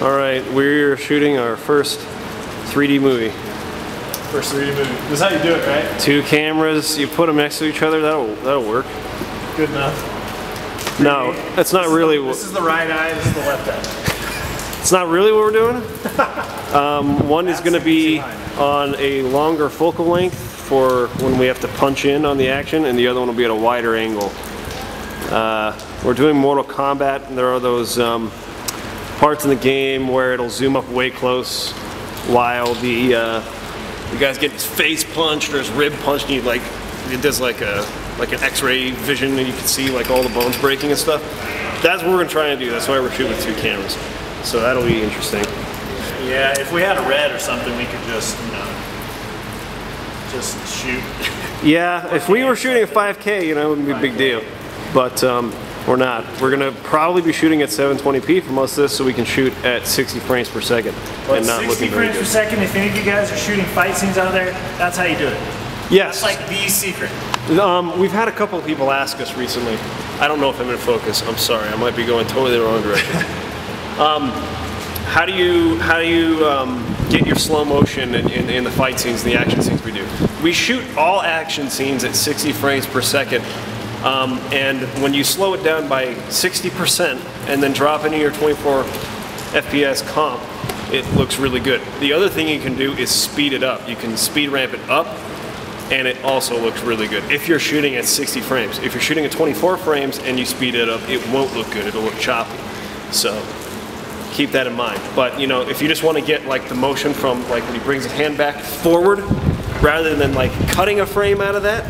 All right, we're shooting our first 3D movie. First 3D movie. This is how you do it, right? 2 cameras, you put them next to each other, that'll work. Good enough. No, that's not really what... This is the right eye, this is the left eye. It's not really what we're doing. One is going to be on a longer focal length for when we have to punch in on the action, and the other one will be at a wider angle. We're doing Mortal Kombat, and there are those parts in the game where it'll zoom up way close while the guy's getting his face punched or his rib punched, and it does like an X-ray vision, and you can see like all the bones breaking and stuff. That's what we're gonna try and do. That's why we're shooting with 2 cameras. So that'll be interesting. Yeah, if we had a red or something, we could just, you know, just shoot. Yeah, if we were shooting at 5K, you know, it wouldn't be a big deal. But we're not. We're gonna probably be shooting at 720p for most of this, so we can shoot at 60 frames per second and not looking very good. 60 frames per second. If any of you guys are shooting fight scenes out there, that's how you do it. Yes. That's like the secret. We've had a couple of people ask us recently. I don't know if I'm in focus. I'm sorry. I might be going totally the wrong direction. How do you get your slow motion in the fight scenes, the action scenes we do? We shoot all action scenes at 60 frames per second. And when you slow it down by 60% and then drop into your 24 FPS comp, it looks really good. The other thing you can do is speed it up. You can speed ramp it up, and it also looks really good if you're shooting at 60 frames. If you're shooting at 24 frames and you speed it up, it won't look good. It'll look choppy. So keep that in mind. But you know, if you just want to get like the motion from like when he brings his hand back forward, rather than like cutting a frame out of that,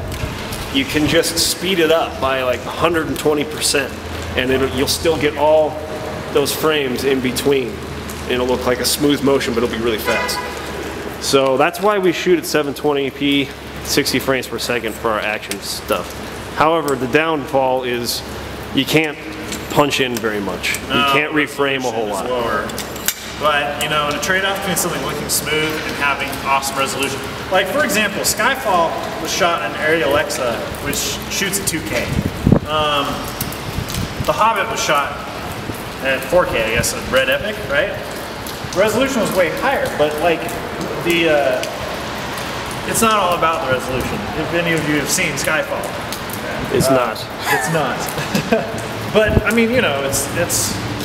you can just speed it up by like 120%, and you'll still get all those frames in between. It'll look like a smooth motion, but it'll be really fast. So that's why we shoot at 720p, 60 frames per second for our action stuff. However, the downfall is you can't punch in very much. You can't reframe a whole lot. Lower. But, you know, the trade-off between something looking smooth and having awesome resolution. Like, for example, Skyfall was shot on Arri Alexa, which shoots at 2K. The Hobbit was shot at 4K, I guess, at Red Epic, right? The resolution was way higher, but, like, it's not all about the resolution. If any of you have seen Skyfall. It's not. It's not. But, I mean, you know, it's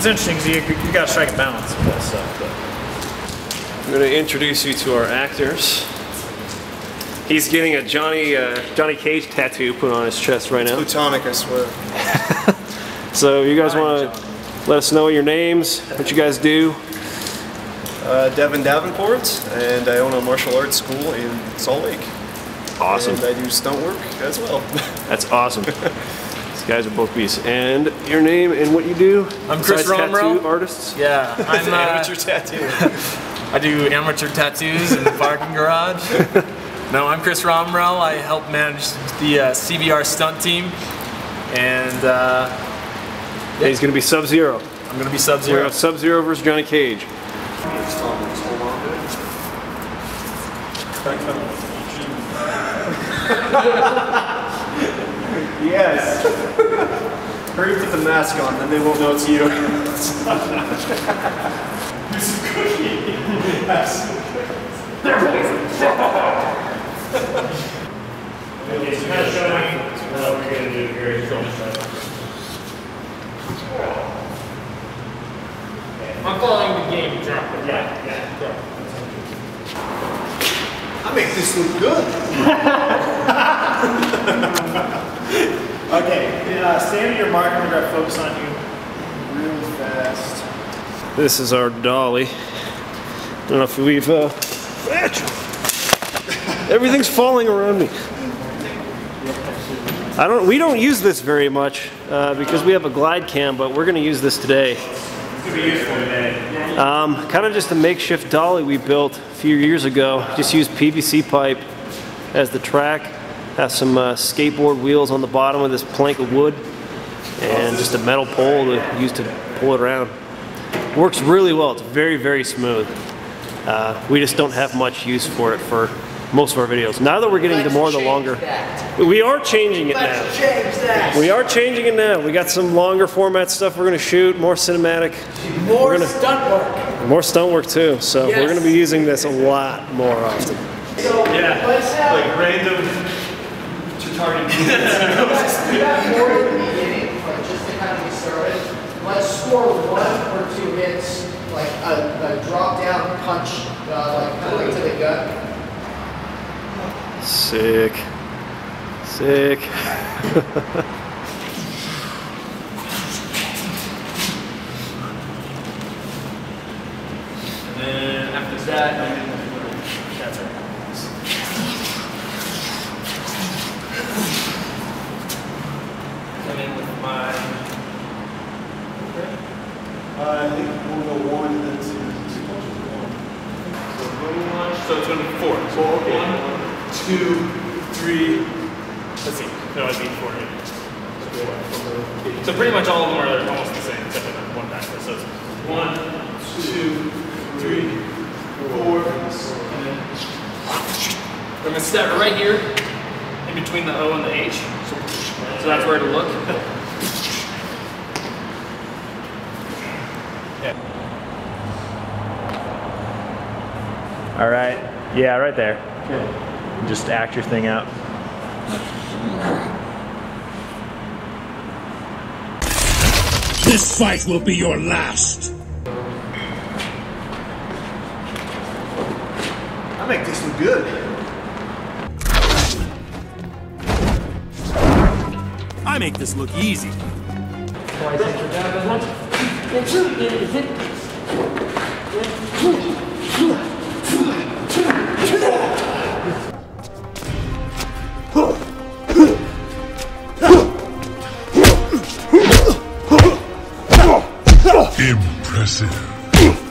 interesting because you got to strike a balance with that stuff. But. I'm going to introduce you to our actors. He's getting a Johnny Cage tattoo put on his chest right now. It's plutonic, I swear. So you guys want to let us know your names, what you guys do? Devin Davenport, and I own a martial arts school in Salt Lake. Awesome. And I do stunt work as well. That's awesome. These guys are both beasts. And your name and what you do? I'm Chris Romero. Tattoo artists? Yeah, I'm amateur tattoo. I do amateur tattoos in the parking garage. No, I'm Chris Romero. I help manage the CBR stunt team, and yeah, he's going to be Sub-Zero. I'm going to be Sub-Zero. We're going to Sub-Zero versus Johnny Cage. Yes. Hurry put the mask on, then they won't know it's you. This is cookie. Yes. Okay, so kind of showing what we're going to do here. I'm following the game, John. Yeah. I make this look good. Okay, stand at your mark. I'm going to focus on you really fast. This is our dolly. I don't know if we've... everything's falling around me. We don't use this very much because we have a glide cam, but we're going to use this today. It's going to be useful today. Kind of just a makeshift dolly we built a few years ago. Just used PVC pipe as the track. Has some skateboard wheels on the bottom of this plank of wood, and just a metal pole to use to pull it around. Works really well. It's very, very smooth. We just don't have much use for it for most of our videos. Now that we're getting to more of the longer, we are changing it now. We are changing it now. We got some longer format stuff we're going to shoot, more cinematic. More stunt work. More stunt work too. So we're going to be using this a lot more often. So let's have like random to target. we have more in the beginning, but just to kind of get started, let's score 1 or 2 hits, like a drop down punch, like pulling to the gut. Sick. Sick. And then after that, that's it. Come in with my. I think we'll go 1 and then 2. So it's going to be 4. So 1, 2, 3. Let's see. No, it'd be 4. So pretty much all of them are almost the same, except for that one backwards. So it's 1, 2, 3, 4. And then I'm going to start right here, in between the O and the H. So that's where it'll look. All right. Yeah, right there. Okay. Just act your thing out. This fight will be your last. I make this look good. I make this look easy. Impressive.